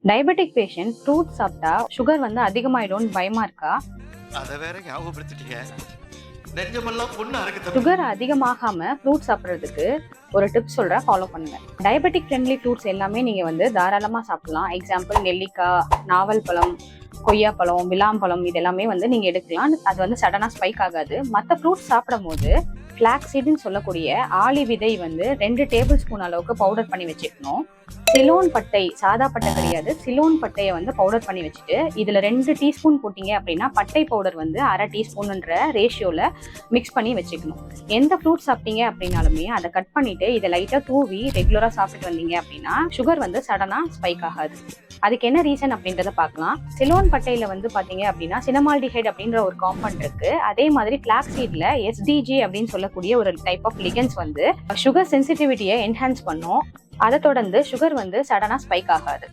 Diabetic patient fruit சாப்பிட்டா sugar வந்து அதிகமாயிடும்னு பயமா இருக்கா? அத வேற ஞாபகப்படுத்திட்டீங்க. நெஞ்சமெல்லாம் பொண்ணு அறக்குது. சுகர் அதிகமாகாம ஃப்ரூட் சாப்பிட்றதுக்கு ஒரு டிப்ஸ் சொல்றேன், ஃபாலோ பண்ணுங்க. டயபெட்டிக் ஃப்ரெண்ட்லி ஃப்ரூட்ஸ் எல்லாமே நீங்க வந்து தாராளமா சாப்பிடலாம். எக்ஸாம்பிள் நெல்லிக்காய், நாவல் பழம், கொய்யாப்பழம், விளாம்பழம் இது எல்லாமே வந்து நீங்க எடுக்கலாம். அது வந்து சடனா ஸ்பைக் ஆகாது. மற்ற ஃப்ரூட்ஸ் சாப்பிடும் போது ஃபிளாக்ஸீடுன்னு சொல்லக்கூடிய ஆளி விதை வந்து 2 டேபிள் ஸ்பூன் அளவுக்கு பவுடர் பண்ணி வச்சுக்கணும். சிலோன் பட்டை, சாதா பட்டை கிடையாது, சிலோன் பட்டையை வந்து பவுடர் பண்ணி வச்சுட்டு இதுல 2 டீஸ்பூன் போட்டீங்க அப்படின்னா பட்டை பவுடர் வந்து 1/2 டீஸ்பூன்ன்ற ரேஷியோல மிக்ஸ் பண்ணி வச்சுக்கணும். எந்த ஃப்ரூட் சாப்பிட்டீங்க அப்படின்னாலுமே அதை கட் பண்ணிட்டு இதை லைட்டா தூவி ரெகுலரா சாப்பிட்டு வந்தீங்க அப்படின்னா சுகர் வந்து சடனா ஸ்பைக் ஆகாது. அதுக்கு என்ன ரீசன் அப்படின்றத பார்க்கலாம். சிலோன் பட்டையில வந்து பாத்தீங்க அப்படின்னா சினமால்டிஹைட் அப்படின்ற ஒரு காம்பவுண்ட் இருக்கு. அதே மாதிரி ஃபிளாக்ஸீட்ல எஸ்டிஜி அப்படின்னு சொல்லக்கூடிய ஒரு டைப் ஆஃப் லிகன்ஸ் வந்து சுகர் சென்சிட்டிவிட்டியை என்ஹான்ஸ் பண்ணும். அதை தொடர்ந்து சுகர் வந்து சடனா ஸ்பைக் ஆகாது.